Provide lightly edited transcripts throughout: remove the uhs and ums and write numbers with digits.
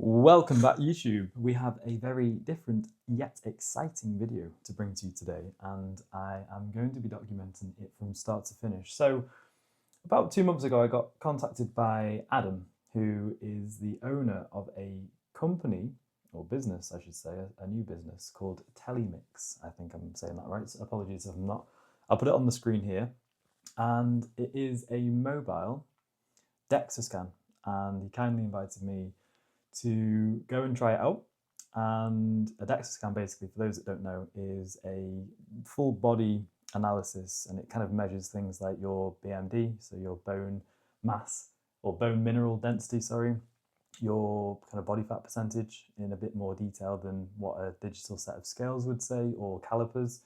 Welcome back YouTube. We have a very different yet exciting video to bring to you today, and I am going to be documenting it from start to finish. So about 2 months ago I got contacted by Adam, who is the owner of a company, or business I should say, a new business called Telemix. I think I'm saying that right, so apologies if I'm not. I'll put it on the screen here, and it is a mobile DEXA scan, and he kindly invited me to go and try it out. And a DEXA scan, basically, for those that don't know, is a full body analysis, and it kind of measures things like your BMD, so your bone mass or bone mineral density, sorry, your kind of body fat percentage in a bit more detail than what a digital set of scales would say, or calipers,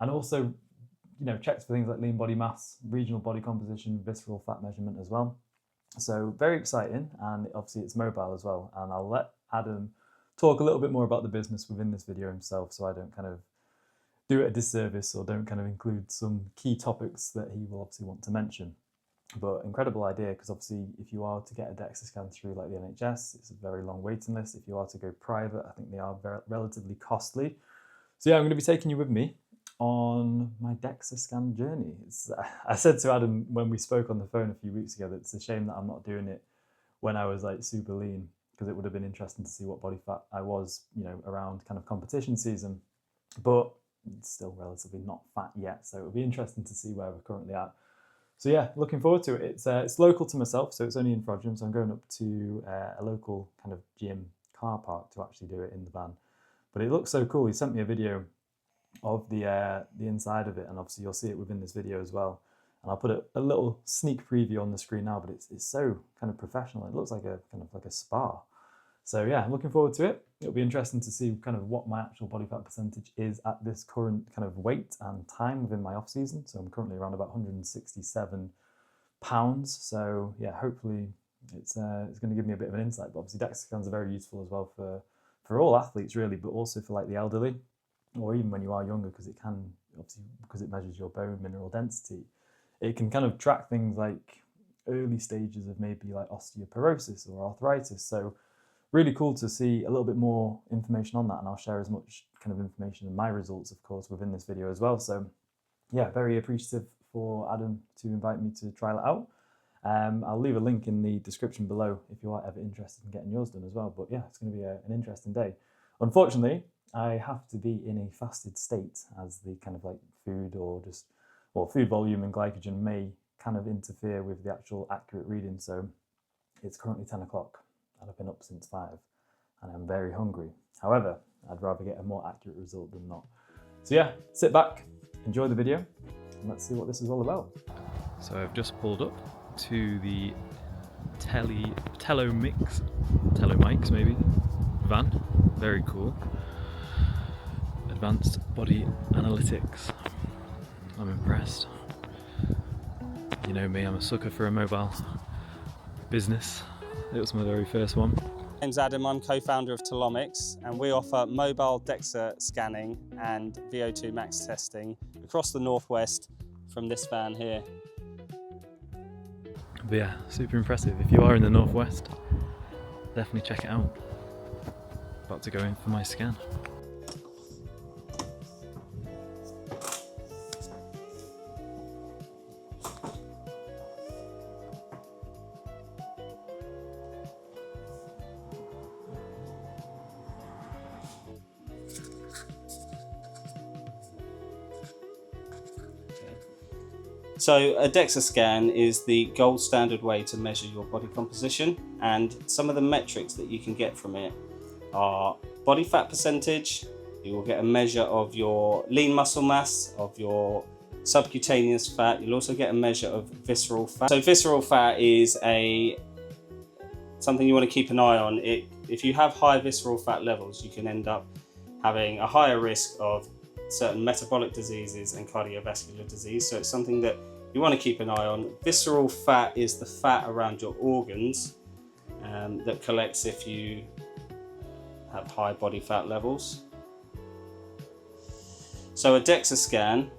and also, checks for things like lean body mass, regional body composition, visceral fat measurement as well. So very exciting, and obviously it's mobile as well, and I'll let Adam talk a little bit more about the business within this video himself, so I don't kind of do it a disservice or don't kind of include some key topics that he will obviously want to mention. But incredible idea, because obviously if you are to get a DEXA scan through like the NHS, it's a very long waiting list. If you are to go private, I think they are relatively costly. So yeah, I'm going to be taking you with me on my DEXA scan journey. I said to Adam when we spoke on the phone a few weeks ago that it's a shame that I'm not doing it when I was like super lean, because it would have been interesting to see what body fat I was, around kind of competition season, but it's still relatively not fat yet. So it'll be interesting to see where we're currently at. So yeah, looking forward to it. It's local to myself, so it's only in Frodsham, so I'm going up to a local kind of gym car park to actually do it in the van. But it looks so cool. He sent me a video of the inside of it, and obviously you'll see it within this video as well. And I'll put a little sneak preview on the screen now, but it's so kind of professional. It looks like a kind of like a spa. So yeah, I'm looking forward to it. It'll be interesting to see kind of what my actual body fat percentage is at this current kind of weight and time within my off season. So I'm currently around about 167 pounds. So yeah, hopefully it's going to give me a bit of an insight. But obviously DEXA scans are very useful as well for all athletes really, but also for like the elderly, or even when you are younger, because it can, obviously, because it measures your bone mineral density, it can kind of track things like early stages of maybe like osteoporosis or arthritis. So really cool to see a little bit more information on that, and I'll share as much kind of information and my results, of course, within this video as well. So yeah, very appreciative for Adam to invite me to trial it out. I'll leave a link in the description below if you are ever interested in getting yours done as well. But yeah, it's going to be an interesting day. Unfortunately, I have to be in a fasted state, as the kind of like food or just, well, food volume and glycogen may kind of interfere with the actual accurate reading. So it's currently 10 o'clock and I've been up since 5 and I'm very hungry. However, I'd rather get a more accurate result than not. So yeah, sit back, enjoy the video, and let's see what this is all about. So I've just pulled up to the Telemix maybe, van. Very cool. Advanced Body Analytics. I'm impressed. You know me, I'm a sucker for a mobile business. It was my very first one. My name's Adam, I'm co-founder of Telemix, and we offer mobile DEXA scanning and VO2 max testing across the Northwest from this van here. But yeah, super impressive. If you are in the Northwest, definitely check it out. About to go in for my scan. So a DEXA scan is the gold standard way to measure your body composition, and some of the metrics that you can get from it are body fat percentage. You will get a measure of your lean muscle mass, of your subcutaneous fat. You'll also get a measure of visceral fat. So visceral fat is something you want to keep an eye on. If you have high visceral fat levels, you can end up having a higher risk of certain metabolic diseases and cardiovascular disease. So it's something that you want to keep an eye on. Visceral fat is the fat around your organs that collects if you have high body fat levels. So a DEXA scan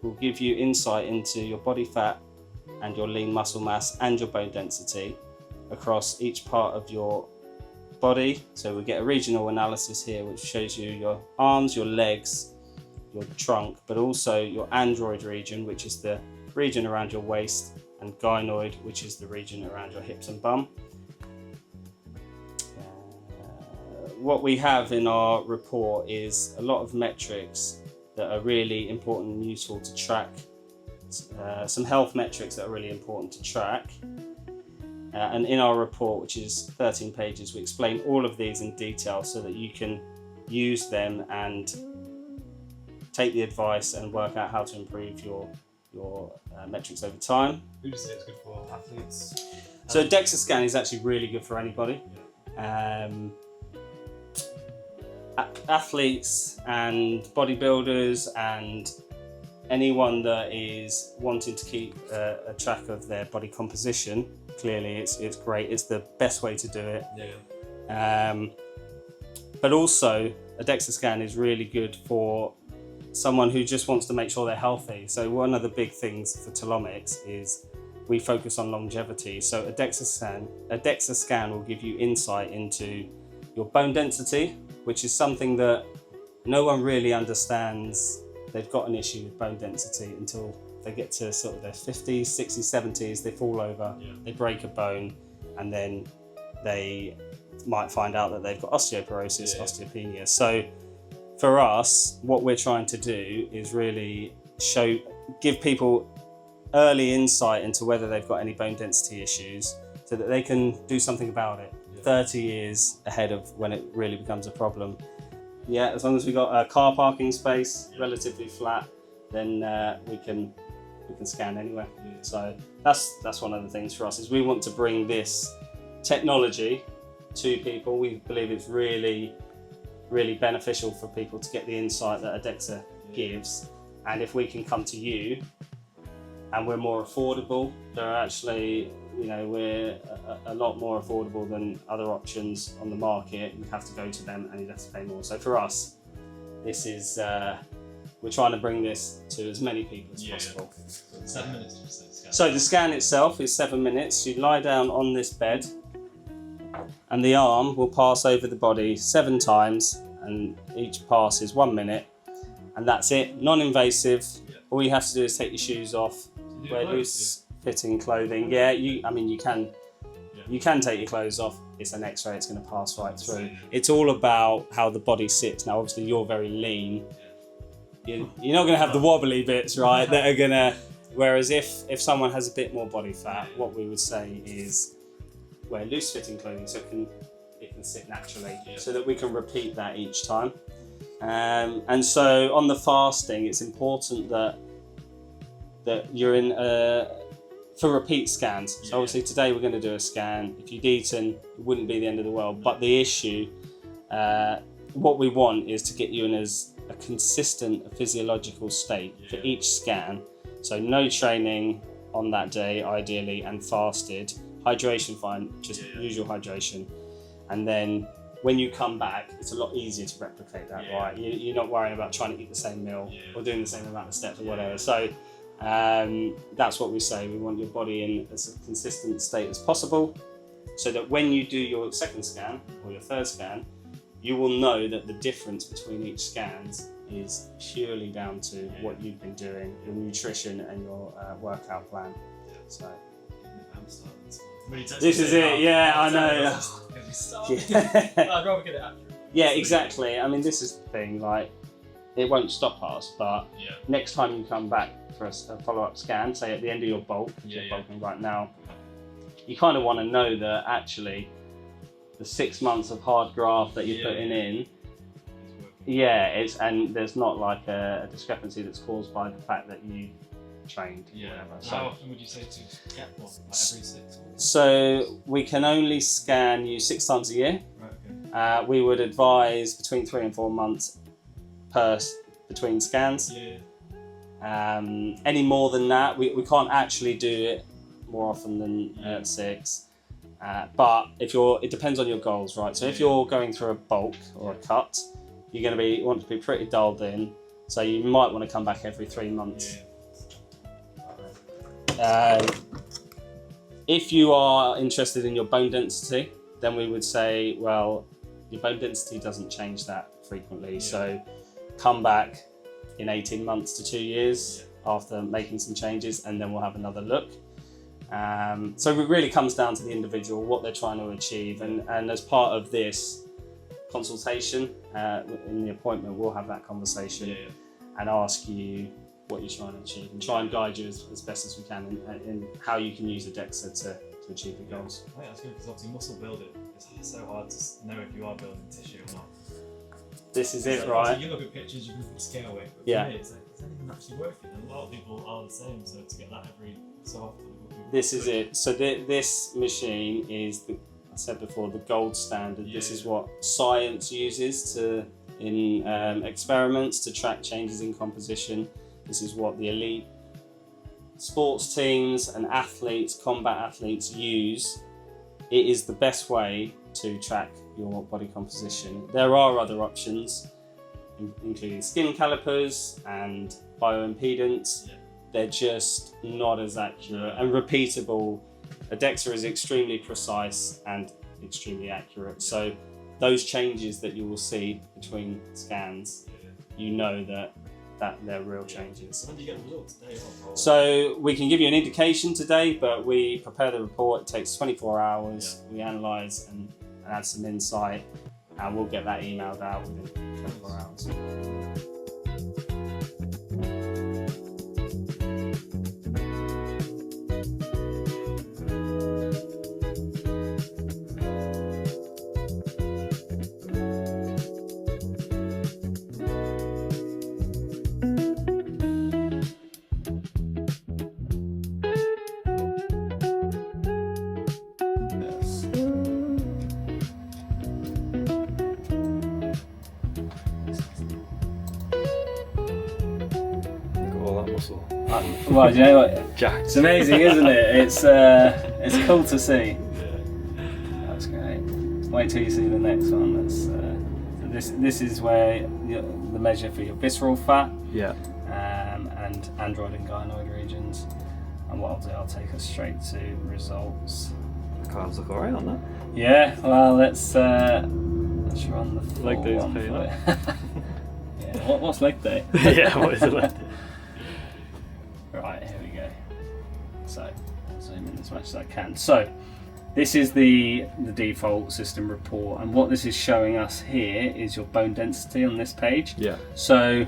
will give you insight into your body fat and your lean muscle mass and your bone density across each part of your body. So we get a regional analysis here, which shows you your arms, your legs, your trunk, but also your android region, which is the region around your waist, and gynoid, which is the region around your hips and bum. What we have in our report is a lot of metrics that are really important and useful to track, some health metrics that are really important to track. And in our report, which is 13 pages, we explain all of these in detail so that you can use them and take the advice and work out how to improve your metrics over time. Who do you say it's good for? Athletes? So a DEXA scan is actually really good for anybody. Athletes and bodybuilders and anyone that is wanting to keep a track of their body composition. Clearly it's great, it's the best way to do it. But also a DEXA scan is really good for someone who just wants to make sure they're healthy. So one of the big things for Telomics is we focus on longevity. So a DEXA scan will give you insight into your bone density, which is something that no one really understands. They've got an issue with bone density until they get to sort of their 50s, 60s, 70s, they fall over, they break a bone, and then they might find out that they've got osteoporosis, osteopenia. So for us, what we're trying to do is really give people early insight into whether they've got any bone density issues so that they can do something about it 30 years ahead of when it really becomes a problem. Yeah, as long as we've got a car parking space, relatively flat, then we can scan anywhere. So that's one of the things for us, is we want to bring this technology to people. We believe it's really, really beneficial for people to get the insight that a DEXA gives. And if we can come to you and we're more affordable, they're actually, we're a lot more affordable than other options on the market. You have to go to them and you'd have to pay more. So for us, this is, we're trying to bring this to as many people as possible. 7 minutes to scan. So the scan itself is 7 minutes. You lie down on this bed and the arm will pass over the body 7 times, and each pass is 1 minute, and that's it. Non-invasive. All you have to do is take your shoes off, wear loose fitting clothing. You can take your clothes off. It's an X-ray, it's going to pass right through. It's all about how the body sits. Now obviously you're very lean. You're not going to have the wobbly bits, right, that are going to... Whereas if someone has a bit more body fat, what we would say is wear loose fitting clothing so it can sit naturally, so that we can repeat that each time. And so on the fasting, it's important that you're in for repeat scans. So obviously today we're going to do a scan. If you'd eaten, it wouldn't be the end of the world. But the issue, what we want is to get you in as a consistent physiological state for each scan. So no training on that day, ideally, and fasted. Hydration, fine, just usual hydration. And then when you come back, it's a lot easier to replicate that, right? You're not worrying about trying to eat the same meal or doing the same amount of steps or whatever. So that's what we say. We want your body in as a consistent state as possible, so that when you do your second scan or your third scan, you will know that the difference between each scans is purely down to what you've been doing, your nutrition and your workout plan. So this is it. I know. I'd rather get it accurate. Exactly. I mean, this is the thing, like, it won't stop us, but next time you come back for a follow-up scan, say at the end of your bulk, you're bulking right now, you kind of want to know that actually the 6 months of hard graft that you're putting in, and there's not like a discrepancy that's caused by the fact that you trained. So how often would you say to get one? Like every 6 months? So we can only scan you 6 times a year. Right, okay. We would advise between 3 and 4 months between scans. Any more than that, we can't actually do it more often than 6. But it depends on your goals, right? So if you're going through a bulk or a cut, you're going to want to be pretty dialed in. So you might want to come back every 3 months. If you are interested in your bone density, then we would say, well, your bone density doesn't change that frequently. So come back in 18 months to 2 years after making some changes, and then we'll have another look. So it really comes down to the individual, what they're trying to achieve. And as part of this consultation, in the appointment, we'll have that conversation and ask you what you're trying to achieve and try and guide you as best as we can in how you can use a DEXA to achieve your goals. I think that's good because obviously muscle building, it's so hard to know if you are building tissue or not. This is it, So right? you look at pictures, you can look at scale weight, but for me, it's like, is anything actually working? And a lot of people are the same, so to get that every so often. This is it. So this machine is, I said before, the gold standard. This is what science uses in experiments to track changes in composition. This is what the elite sports teams and athletes, combat athletes use. It is the best way to track your body composition. There are other options, including skin calipers and bioimpedance. They're just not as accurate and repeatable. A DEXA is extremely precise and extremely accurate. So those changes that you will see between scans, you know that they're real changes. When do you get the results? Day off? So we can give you an indication today, but we prepare the report. It takes 24 hours. We analyse and add some insight, and we'll get that emailed out within 24 hours. Muscle. Well, do you know what? Jacked. It's amazing, isn't it? It's cool to see. That's great. Wait till you see the next one. This is where the measure for your visceral fat. And android and gynoid regions. And what I'll do, I'll take us straight to results. The cards look alright on that. Yeah. Well, let's run the full Leg day's one paying for up. it. Yeah. What's leg day? Yeah, what is a leg day? Right, here we go. So, I'll zoom in as much as I can. So, this is the default system report, and what this is showing us here is your bone density on this page. Yeah. So,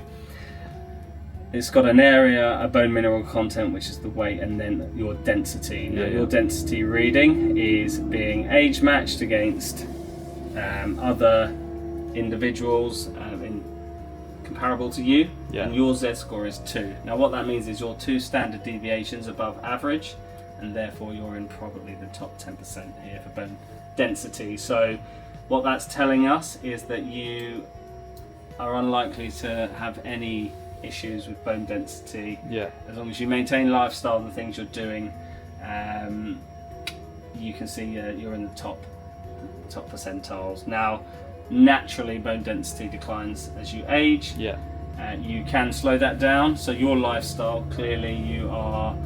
it's got an area, a bone mineral content, which is the weight, and then your density. Now, your density reading is being age matched against other individuals comparable to you, and your Z-score is 2. Now what that means is you're 2 standard deviations above average, and therefore you're in probably the top 10% here for bone density. So what that's telling us is that you are unlikely to have any issues with bone density as long as you maintain lifestyle and the things you're doing. You can see you're in the top percentiles. Now naturally bone density declines as you age. You can slow that down, so your lifestyle, clearly you are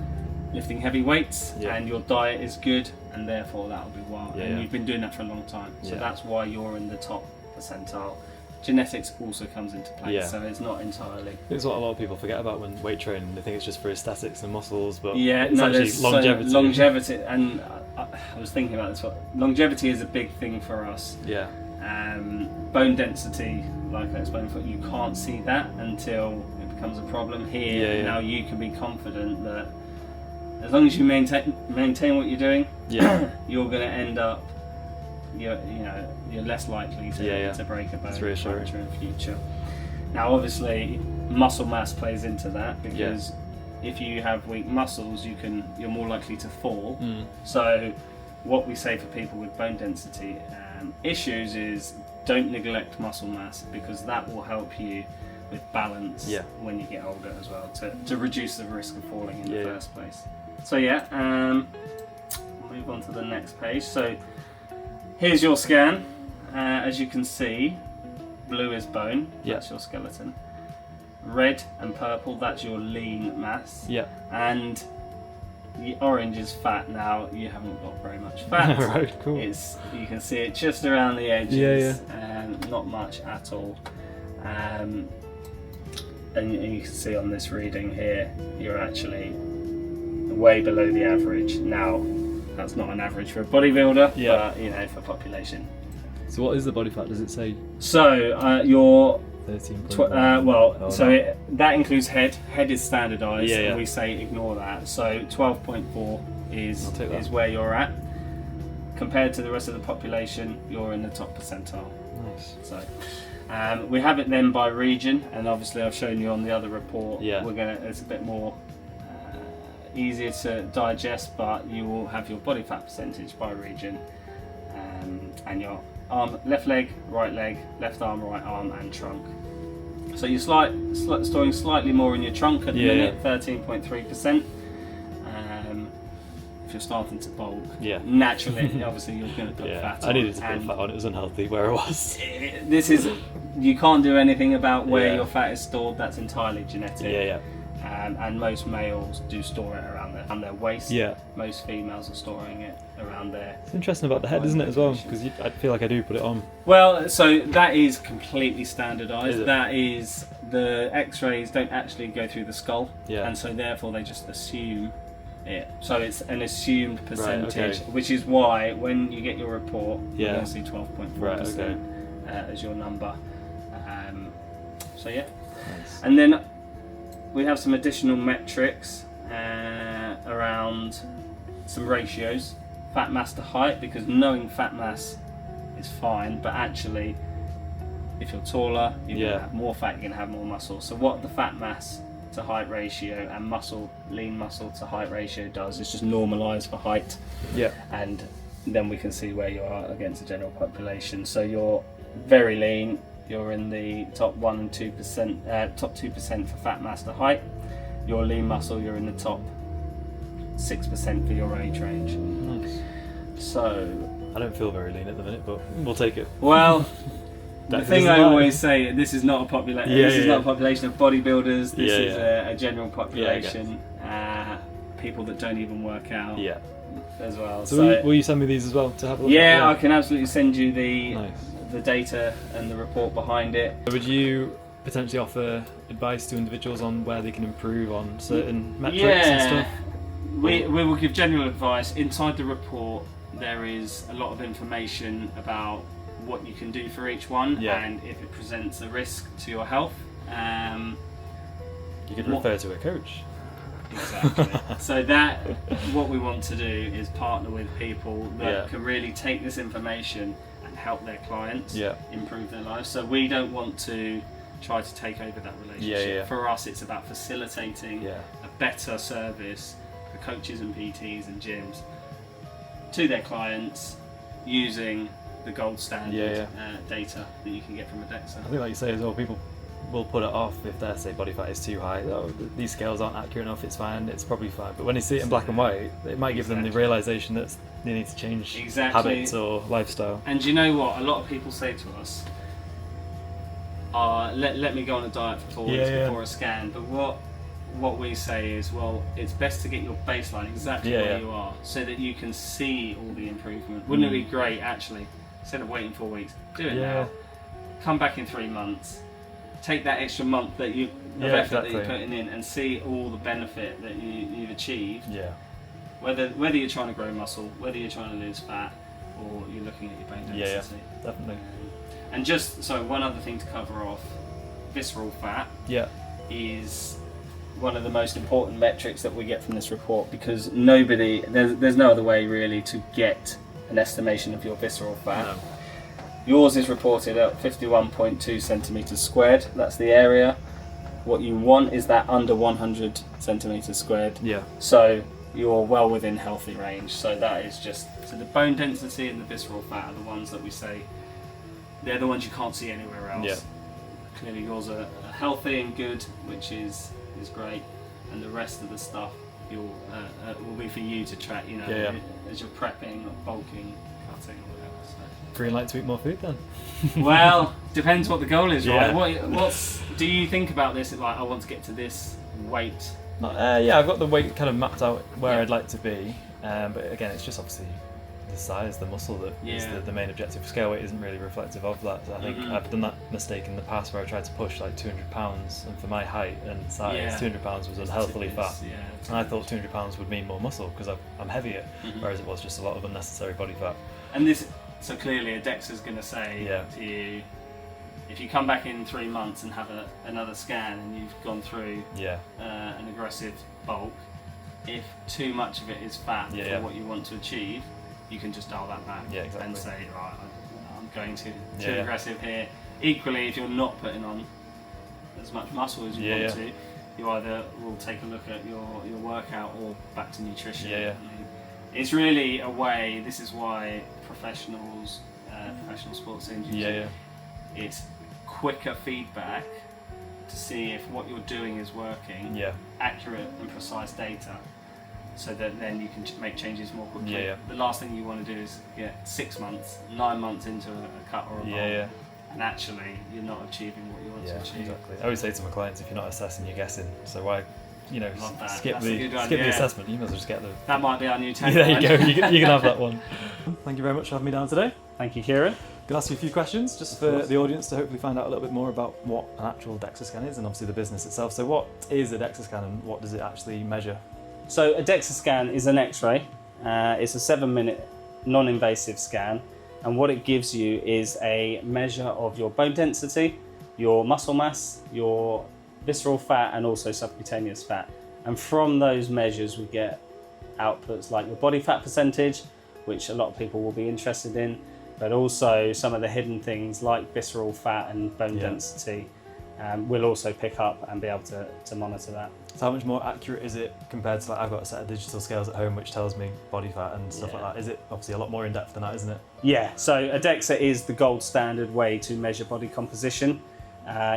lifting heavy weights and your diet is good, and therefore that'll be why. And you've been doing that for a long time, so that's why you're in the top percentile. Genetics also comes into play, so it's not entirely. It's what a lot of people forget about when weight training. They think it's just for aesthetics and muscles, but it's actually there's longevity. Longevity, and I was thinking about this. Longevity is a big thing for us. Bone density, like I explained before, you can't see that until it becomes a problem. Here, now you can be confident that as long as you maintain what you're doing, you're going to end up, you're less likely to break a bone fracture in the future. Now, obviously, muscle mass plays into that, because if you have weak muscles, you're more likely to fall. So, what we say for people with bone density issues is don't neglect muscle mass, because that will help you with balance when you get older as well, to reduce the risk of falling in the first place. So move on to the next page. So here's your scan. As you can see, blue is bone, that's your the orange is fat. Now you haven't got very much fat. Right, cool. You can see it just around the edges, and not much at all. And you can see on this reading here, you're actually way below the average. Now, that's not an average for a bodybuilder, Yeah. but for population. So what is the body fat? Does it say So your 13.1? that includes head. Head is standardised, Yeah, yeah. and we say ignore that. So 12.4 I'll is take that. where you're at. Compared to the rest of the population, you're in the top percentile. Nice. So we have it then by region, and obviously I've shown you on the other report. Yeah. It's a bit more easier to digest, but you will have your body fat percentage by region, and your arm, left leg, left arm, right arm, and trunk. So you're storing slightly more in your trunk at the minute, 13.3%. If you're starting to bulk, naturally, obviously you're going to put fat on. I needed to put fat on. It was unhealthy where I was. You can't do anything about where your fat is stored. That's entirely genetic. Yeah. And most males do store it around their waist. Yeah. Most females are storing it around their. It's interesting about the head, isn't it, as well? Because I feel like I do put it on. Well, so that is completely standardised. Is it? That is, the X-rays don't actually go through the skull, Yeah. and so therefore they just assume it. So it's an assumed percentage, okay. which is why when you get your report, you're Yeah. going to see 12.4% Right, okay. As your number. So yeah, Nice. and then we have some additional metrics around some ratios, fat mass to height, because knowing fat mass is fine, but actually if you're taller, you're going to have more fat, you're going to have more muscle. So what the fat mass to height ratio and lean muscle to height ratio does is just normalise for height, Yeah. and then we can see where you are against the general population. So you're very lean, you're in the top 1 and 2%, top 2% for fat mass to height. Your lean muscle, you're in the top 6% for your age range. Nice. So, I don't feel very lean at the minute, but we'll take it. well, the That thing doesn't I matter. always say, this is not a population. Yeah, This is yeah, not a population of bodybuilders. This Yeah, is yeah. a general population. People that don't even work out Yeah. as well. So will you send me these as well to have a look yeah, I at? can absolutely send you the Nice. data and the report behind it. Would you potentially offer advice to individuals on where they can improve on certain metrics and Yeah, stuff? we will give general advice. Inside the report, there is a lot of information about what you can do for each one, Yeah. and if it presents a risk to your health. You could what- refer to a coach. Exactly. So what we want to do is partner with people that Yeah. can really take this information and help their clients Yeah. improve their lives. So we don't want to try to take over that relationship. Yeah. For us, it's about facilitating Yeah. a better service for coaches and PTs and gyms to their clients using the gold standard data that you can get from Adexa. I think, like you say as well, people will put it off if their say body fat is too high. Oh, these scales aren't accurate enough. It's fine. It's probably fine. But when they see it in black and white, it might give them the Exactly. realization that they need to change Exactly. habits or lifestyle. And you know what? A lot of people say to us, let me go on a diet for 4 weeks Yeah. before a scan. But what we say is, well, it's best to get your baseline exactly Yeah, where yeah. you are, so that you can see all the improvement. Wouldn't it be great, actually, instead of waiting 4 weeks, do it Yeah. now. Come back in 3 months. Take that extra month of Yeah, effort that exactly. you're putting in, and see all the benefit that you've achieved. Yeah. Whether you're trying to grow muscle, whether you're trying to lose fat, or you're looking at your bone Yeah, density. definitely. And just so one other thing to cover off, visceral fat Yeah. is one of the most important metrics that we get from this report, because there's no other way really to get an estimation of your visceral fat. No. Yours is reported at 51.2 centimeters squared. That's the area. What you want is that under 100 centimeters squared. Yeah. So you're well within healthy range. So that is just, so the bone density and the visceral fat are the ones that we say, they're the ones you can't see anywhere else. Yeah. Clearly yours are healthy and good, which is great. And the rest of the stuff will be for you to track, Yeah. as you're prepping, or bulking, cutting, or whatever. So. Green light to eat more food then. Well, depends what the goal is, Yeah. right? Do you think about this? Like, I want to get to this weight Yeah, I've got the weight kind of mapped out where Yeah. I'd like to be, but again, it's just obviously the size, the muscle that is Yeah. the main objective. Scale weight isn't really reflective of that. So I think Mhm. I've done that mistake in the past where I tried to push like 200 pounds, and for my height and size, Yeah. 200 pounds was unhealthily fat. Yeah. And I thought 200 pounds would mean more muscle because I'm heavier, Mhm. whereas it was just a lot of unnecessary body fat. And this, so clearly, a DEXA's going to say Yeah. to you, if you come back in 3 months and have another scan and you've gone through Yeah, an aggressive bulk, if too much of it is fat Yeah, for yeah. what you want to achieve, you can just dial that back Yeah, exactly. and say, right, I'm going too Yeah. aggressive here. Equally, if you're not putting on as much muscle as you Yeah, want yeah. to, you either will take a look at your workout or back to nutrition. Yeah, yeah. It's really a way. This is why professionals, professional sports teams, use yeah, it. yeah, It's quicker feedback to see if what you're doing is working, yeah, accurate and precise data, so that then you can make changes more quickly. Yeah, yeah. The last thing you want to do is get 6 months, 9 months into a cut or a bulk, yeah. and actually you're not achieving what you want Yeah, to achieve. exactly. I always say to my clients, if you're not assessing, you're guessing. So why, Love that. skip That's a good one, the yeah. assessment? You might as well just get the. That might be our new tagline. There you go. You can have that one. Thank you very much for having me down today. Thank you, Kieran. Going to ask you a few questions just for the audience to hopefully find out a little bit more about what an actual DEXA scan is and obviously the business itself. So what is a DEXA scan and what does it actually measure? So a DEXA scan is an X-ray. It's a 7-minute non-invasive scan, and what it gives you is a measure of your bone density, your muscle mass, your visceral fat, and also subcutaneous fat. And from those measures, we get outputs like your body fat percentage, which a lot of people will be interested in, but also some of the hidden things like visceral fat and bone Yeah. density. We'll also pick up and be able to monitor that. So how much more accurate is it compared to, like, I've got a set of digital scales at home which tells me body fat and stuff Yeah. like that. Is it obviously a lot more in depth than that, isn't it? Yeah, so a DEXA is the gold standard way to measure body composition.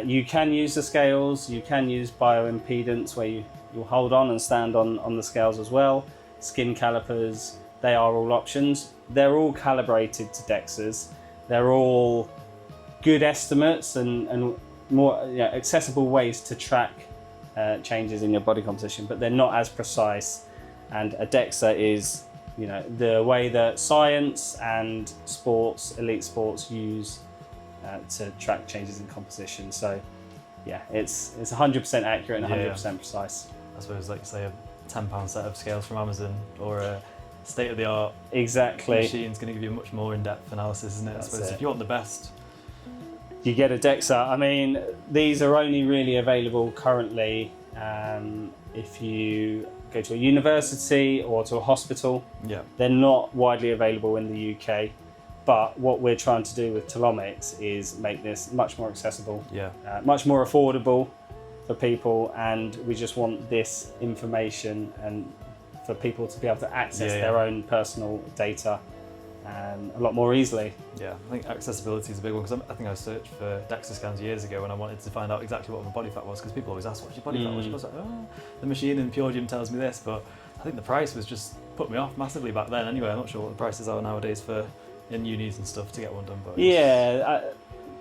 You can use the scales, you can use bioimpedance where you'll hold on and stand on the scales as well. Skin calipers, they are all options. They're all calibrated to DEXAs. They're all good estimates and more accessible ways to track changes in your body composition, but they're not as precise. And a DEXA is, the way that science and sports, elite sports, use to track changes in composition. So, yeah, it's 100% accurate and 100% precise. I suppose, like, say, a £10 set of scales from Amazon or a state-of-the-art Exactly. machine's going to give you a much more in-depth analysis, isn't it? That's I suppose it. if you want the best. You get a DEXA. I mean, these are only really available currently if you go to a university or to a hospital. Yeah. They're not widely available in the UK, but what we're trying to do with Telomics is make this much more accessible, Yeah. much more affordable for people, and we just want this information and for people to be able to access Yeah, yeah. their own personal data a lot more easily. Yeah, I think accessibility is a big one because I think I searched for DEXA scans years ago when I wanted to find out exactly what my body fat was, because people always ask, what's your body fat? What's your body fat? Oh, the machine in Pure Gym tells me this, but I think the price was just put me off massively back then anyway. I'm not sure what the prices are nowadays for in unis and stuff to get one done. But Yeah,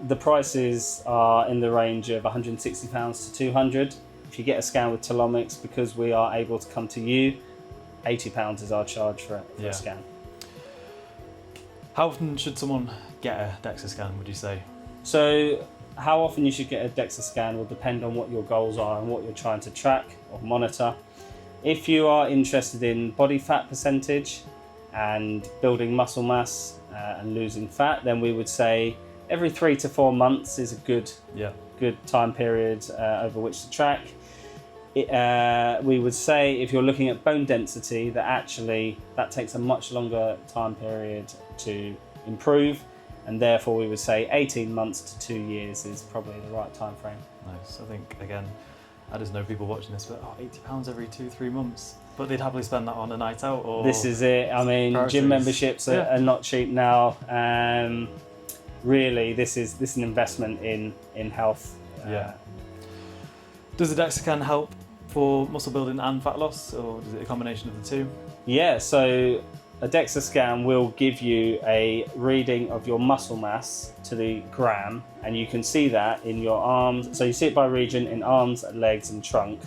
the prices are in the range of £160 to £200. If you get a scan with Telomics, because we are able to come to you, £80 is our charge for Yeah. a scan. How often should someone get a DEXA scan, would you say? So how often you should get a DEXA scan will depend on what your goals are and what you're trying to track or monitor. If you are interested in body fat percentage and building muscle mass and losing fat, then we would say every 3 to 4 months is a good time period over which to track. We would say if you're looking at bone density, that takes a much longer time period to improve, and therefore we would say 18 months to 2 years is probably the right time frame. Nice. I think, again, I just know people watching this, but £80 every 2-3 months. But they'd happily spend that on a night out or... This is it. I mean, priorities. gym memberships are not cheap now. Really, this is an investment in health. Yeah. Does the DEXA scan help for muscle building and fat loss, or is it a combination of the two? Yeah, so a DEXA scan will give you a reading of your muscle mass to the gram, and you can see that in your arms. So you see it by region in arms, legs and trunk.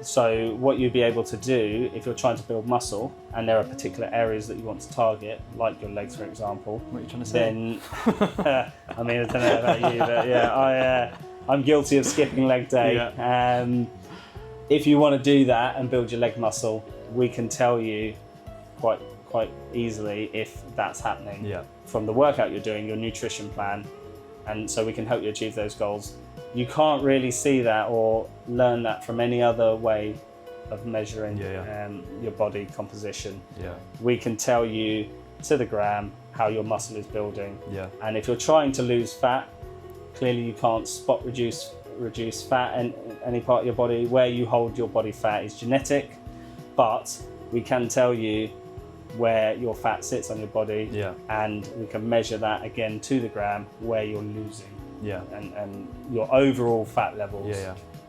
So what you'd be able to do if you're trying to build muscle and there are particular areas that you want to target, like your legs, for example, What are you trying to say? then I mean, I don't know about you, but yeah, I'm guilty of skipping leg day. If you want to do that and build your leg muscle, we can tell you quite easily if that's happening Yeah. from the workout you're doing, your nutrition plan, and so we can help you achieve those goals. You can't really see that or learn that from any other way of measuring your body composition. Yeah. We can tell you to the gram how your muscle is building. Yeah. And if you're trying to lose fat, clearly you can't spot reduce fat in any part of your body. Where you hold your body fat is genetic, but we can tell you where your fat sits on your body, Yeah. and we can measure that again to the gram where you're losing Yeah. and your overall fat levels. Yeah,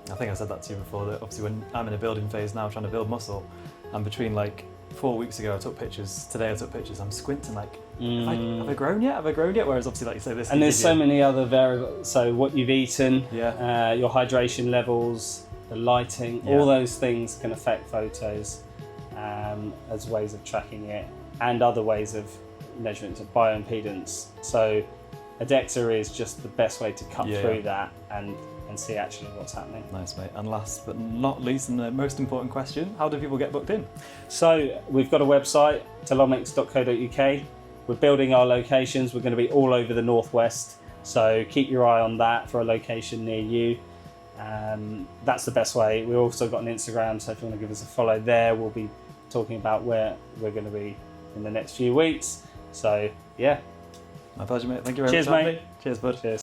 yeah. I think I said that to you before, that obviously when I'm in a building phase now trying to build muscle, and between like 4 weeks ago I took pictures, today I took pictures, I'm squinting like, have I grown yet? Have I grown yet? Whereas obviously like you say this. And there's so many other variables. So what you've eaten, Yeah. your hydration levels, the lighting, Yeah. all those things can affect photos as ways of tracking it, and other ways of measurement of bioimpedance. So ADEXA is just the best way to cut Yeah, through yeah. that and see actually what's happening. Nice, mate. And last but not least, and the most important question, how do people get booked in? So we've got a website, telomics.co.uk. We're building our locations. We're going to be all over the Northwest. So keep your eye on that for a location near you. That's the best way. We've also got an Instagram, so if you want to give us a follow there, we'll be talking about where we're going to be in the next few weeks. So yeah. My pleasure, mate. Thank you very Cheers, much. mate. Cheers, bud. Cheers.